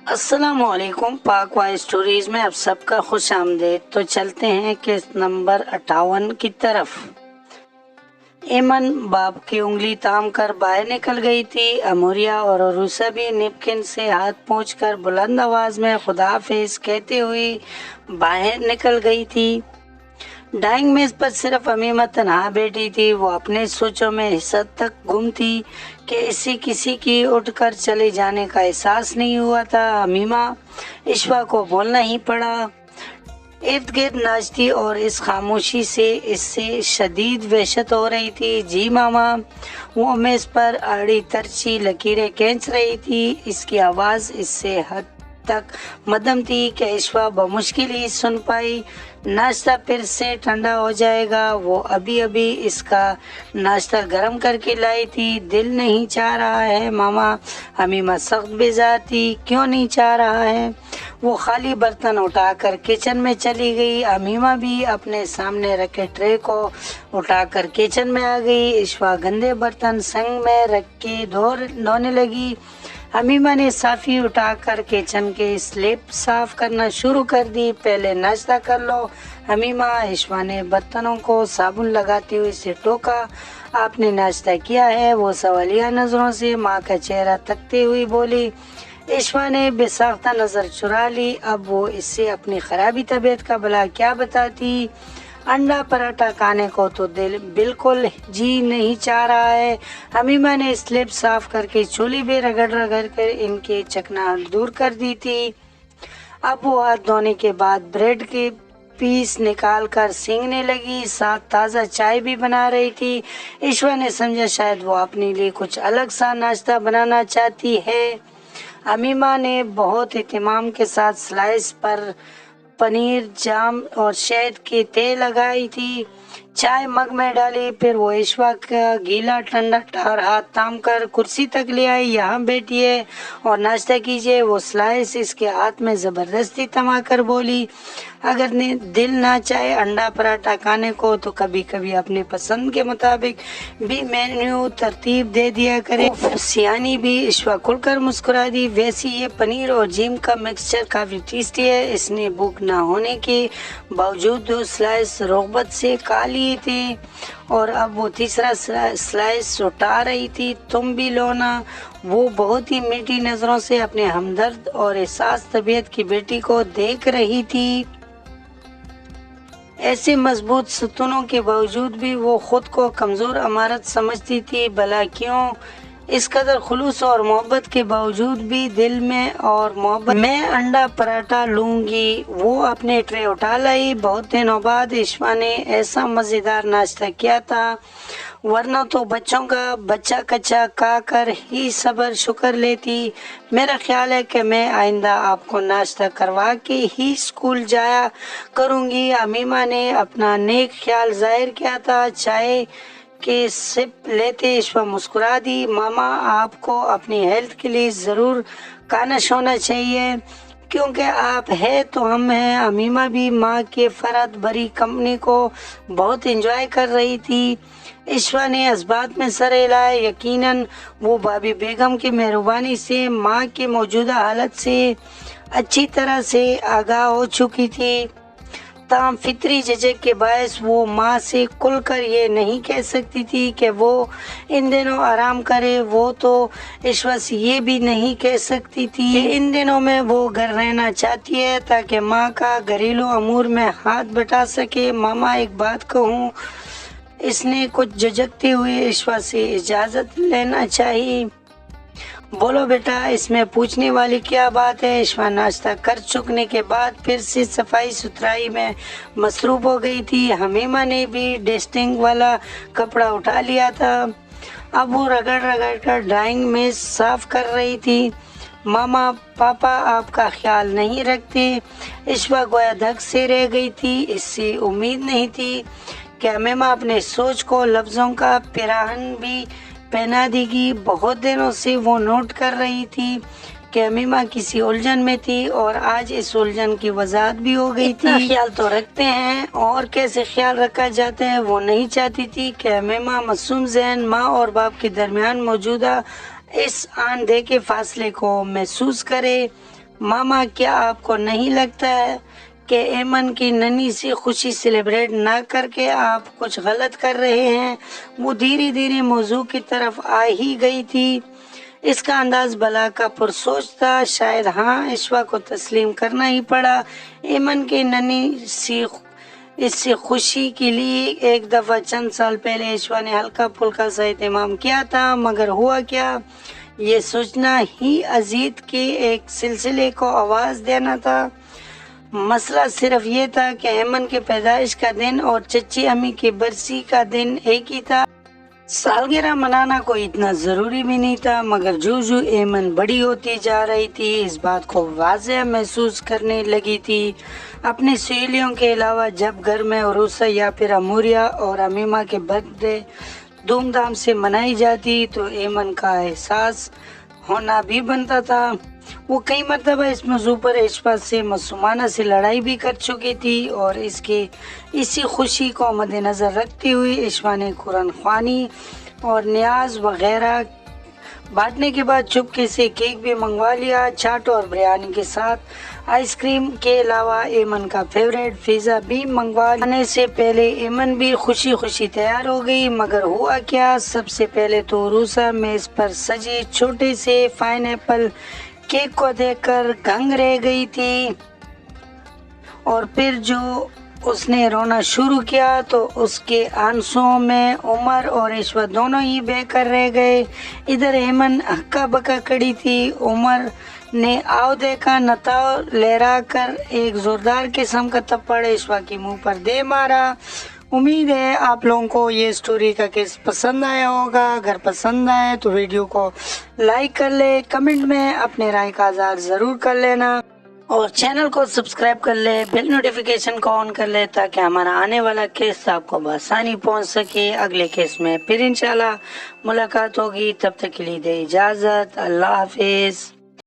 السلام علیکم، پاک وائس اسٹوریز میں آپ سب کا خوش آمدید۔ تو چلتے ہیں قسط نمبر 58 کی طرف۔ ایمن باپ کی انگلی تام کر باہر نکل گئی تھی۔ اموریا اور عروسہ بھی نیپکن سے ہاتھ پوچھ کر بلند آواز میں خدا حافظ کہتے ہوئے باہر نکل گئی تھی۔ ڈائنگ میز پر صرف امیمہ تنہا بیٹھی تھی۔ وہ اپنے سوچوں میں اس حد تک گم تھی کہ اسے کسی کی اٹھ کر چلے جانے کا احساس نہیں ہوا تھا۔ امیمہ اشوا کو بولنا ہی پڑا۔ ارد گرد ناچتی اور اس خاموشی سے اس سے شدید وحشت ہو رہی تھی۔ جی ماما۔ وہ میز پر آڑی ترچھی لکیریں کھینچ رہی تھی۔ اس کی آواز اس سے حد تک مدھم تھی کہ اشوا بمشکل ہی سن پائی۔ ناشتہ پھر سے ٹھنڈا ہو جائے گا۔ وہ ابھی اس کا ناشتہ گرم کر کے لائی تھی۔ دل نہیں چاہ رہا ہے ماما۔ امیمہ سخت بیزار تھی۔ کیوں نہیں چاہ رہا ہے؟ وہ خالی برتن اٹھا کر کچن میں چلی گئی۔ امیمہ بھی اپنے سامنے رکھے ٹرے کو اٹھا کر کچن میں آ گئی۔ اشوا گندے برتن سنگ میں رکھ کے دھونے لگی۔ امیمہ نے صافی اٹھا کر کچن کے سلیب صاف کرنا شروع کر دی۔ پہلے ناشتہ کر لو امیمہ۔ اشوا نے برتنوں کو صابن لگاتے ہوئے اسے ٹوکا۔ آپ نے ناشتہ کیا ہے؟ وہ سوالیہ نظروں سے ماں کا چہرہ تکتے ہوئی بولی۔ اشوا نے بے ساختہ نظر چرا لی۔ اب وہ اس سے اپنی خرابی طبیعت کا بھلا کیا بتاتی؟ انڈا پراٹھا کھانے کو تو دل بالکل جی نہیں چاہ رہا ہے۔ امیمہ نے سلیب صاف کر کے چولہے پہ رگڑ کر ان کے چکناہٹ دور کر دی تھی۔ اب وہ ہاتھ دھونے کے بعد بریڈ کے پیس نکال کر سینگنے لگی، ساتھ تازہ چائے بھی بنا رہی تھی۔ اشوا نے سمجھا شاید وہ اپنے لیے کچھ الگ سا ناشتہ بنانا چاہتی ہے۔ امیمہ نے بہت اہتمام کے ساتھ سلائس پر پنیر، جام اور شہد کی تہ لگائی تھی۔ چائے مگ میں ڈالی۔ پھر وہ اشوا کا گیلا ٹھنڈا ہاتھ تھام کر کرسی تک لے آئی۔ یہاں بیٹھیے اور ناشتہ کیجیے۔ وہ سلائس اس کے ہاتھ میں زبردستی تھما کر بولی، اگر دل نہ چاہے انڈا پراٹھا کھانے کو تو کبھی کبھی اپنے پسند کے مطابق بھی مینیو ترتیب دے دیا کرے۔ سیانی بھی۔ اشوا کھل کر مسکرا دی۔ ویسے یہ پنیر اور جیم کا مکسچر کافی ٹیسٹی ہے۔ اس نے بھوک نہ ہونے کے باوجود 2 سلائس رغبت سے کھا لیے تھے اور اب وہ تیسرا سلائس اٹھا رہی تھی۔ تم بھی لو نا۔ وہ بہت ہی میٹھی نظروں سے اپنے ہمدرد اور حساس طبیعت کی بیٹی کو دیکھ رہی تھی۔ ایسے مضبوط ستونوں کے باوجود بھی وہ خود کو کمزور عمارت سمجھتی تھی۔ بھلا کیوں؟ اس قدر خلوص اور محبت کے باوجود بھی دل میں اور محبت میں انڈا پراٹھا لوں گی۔ وہ اپنے ٹرے اٹھا لائی۔ بہت دنوں بعد اشوا نے ایسا مزیدار ناشتہ کیا تھا، ورنہ تو بچوں کا بچہ کچا کھا کر ہی صبر شکر لیتی۔ میرا خیال ہے کہ میں آئندہ آپ کو ناشتہ کروا کے ہی اسکول جایا کروں گی۔ امیمہ نے اپنا نیک خیال ظاہر کیا تھا۔ چائے کے سپ لیتے اشوا مسکرا دی۔ ماما، آپ کو اپنی ہیلتھ کے لیے ضرور کانش ہونا چاہیے، کیونکہ آپ ہے تو ہم ہیں۔ امیمہ بھی ماں کے فرحت بھری کمپنی کو بہت انجوائے کر رہی تھی۔ اشوا نے اس بات میں سر ہلایا، یقیناً وہ بھابھی بیگم کی مہربانی سے ماں کے موجودہ حالت سے اچھی طرح سے آگاہ ہو چکی تھی، تاہم فطری جھجک کے باعث وہ ماں سے کھل کر یہ نہیں کہہ سکتی تھی کہ وہ ان دنوں آرام کرے۔ وہ تو اشوا سے یہ بھی نہیں کہہ سکتی تھی کہ ان دنوں میں وہ گھر رہنا چاہتی ہے تاکہ ماں کا گھریلو امور میں ہاتھ بٹا سکے۔ ماما، ایک بات کہوں؟ اس نے کچھ جھجکتے ہوئے اشوا سے اجازت لینا چاہی۔ بولو بیٹا، اس میں پوچھنے والی کیا بات ہے؟ اشوا ناشتہ کر چکنے کے بعد پھر سے صفائی ستھرائی میں مصروف ہو گئی تھی۔ امیمہ نے بھی ڈسٹنگ والا کپڑا اٹھا لیا تھا۔ اب وہ رگڑ کر ڈرائنگ میز صاف کر رہی تھی۔ ماما، پاپا آپ کا خیال نہیں رکھتے؟ اشوا گویا دھک سے رہ گئی تھی۔ اس سے امید نہیں تھی کہ امیمہ اپنے سوچ کو لفظوں کا پیراہن بھی پہنا دے گی۔ بہت دنوں سے وہ نوٹ کر رہی تھی کہ امیمہ کسی الجھن میں تھی اور آج اس الجھن کی وضاحت بھی ہو گئی تھی۔ اتنا خیال تو رکھتے ہیں اور کیسے خیال رکھا جاتا ہے؟ وہ نہیں چاہتی تھی کہ امیمہ معصوم ذہن ماں اور باپ کے درمیان موجودہ اس آن دے کے فاصلے کو محسوس کرے۔ ماما کیا آپ کو نہیں لگتا ہے کہ ایمن کی ننھی سی خوشی سیلیبریٹ نہ کر کے آپ کچھ غلط کر رہے ہیں؟ وہ دھیرے دھیرے موضوع کی طرف آ ہی گئی تھی۔ اس کا انداز بلا کا پرسوچ تھا، شاید ہاں ایشوا کو تسلیم کرنا ہی پڑا۔ ایمن کی ننھی سی اس سے خوشی کے لیے ایک دفعہ چند سال پہلے ایشوا نے ہلکا پھلکا سا اہتمام کیا تھا، مگر ہوا کیا؟ یہ سوچنا ہی ازید کے ایک سلسلے کو آواز دینا تھا۔ مسئلہ صرف یہ تھا کہ ایمن کے پیدائش کا دن اور چچی امی کی برسی کا دن ایک ہی تھا۔ سالگرہ منانا کوئی اتنا ضروری بھی نہیں تھا، مگر جو ایمن بڑی ہوتی جا رہی تھی اس بات کو واضح محسوس کرنے لگی تھی۔ اپنی سہیلیوں کے علاوہ جب گھر میں عروسہ یا پھر اموریہ اور امیمہ کے برتھ ڈے دھوم دھام سے منائی جاتی تو ایمن کا احساس ہونا بھی بنتا تھا۔ وہ کئی مرتبہ اس موضوع پر ایشوا سے معصومانہ سے لڑائی بھی کر چکی تھی اور اسی خوشی کو مد نظر رکھتے ہوئے ایشوا نے قرآن خوانی اور نیاز وغیرہ بانٹنے کے بعد چپکے سے کیک بھی منگوا لیا۔ چاٹ اور بریانی کے ساتھ آئس کریم کے علاوہ ایمن کا فیوریٹ پیزا بھی منگوانے سے پہلے ایمن بھی خوشی خوشی تیار ہو گئی، مگر ہوا کیا؟ سب سے پہلے تو عروسہ میز پر سجے چھوٹے سے پائن ایپل کیک کو دیکھ کر دنگ رہ گئی تھی، اور پھر جو اس نے رونا شروع کیا تو اس کے آنسوؤں میں عمر اور ایشوا دونوں ہی بے کر رہ گئے۔ ادھر ایمن ہکا بکا کھڑی تھی۔ عمر نے آؤ دیکھا نتاؤ لہرا کر ایک زوردار قسم کا تھپڑ ایشوا کے منہ پر دے مارا۔ امید ہے آپ لوگوں کو یہ سٹوری کا کیس پسند آیا ہوگا۔ اگر پسند آئے تو ویڈیو کو لائک کر لے، کمنٹ میں اپنے رائے کا اظہار ضرور کر لینا اور چینل کو سبسکرائب کر لے، بیل نوٹیفیکیشن کو آن کر لے تاکہ ہمارا آنے والا کیس آپ کو بآسانی پہنچ سکے۔ اگلے کیس میں پھر انشاءاللہ ملاقات ہوگی، تب تک کے لیے دے اجازت، اللہ حافظ۔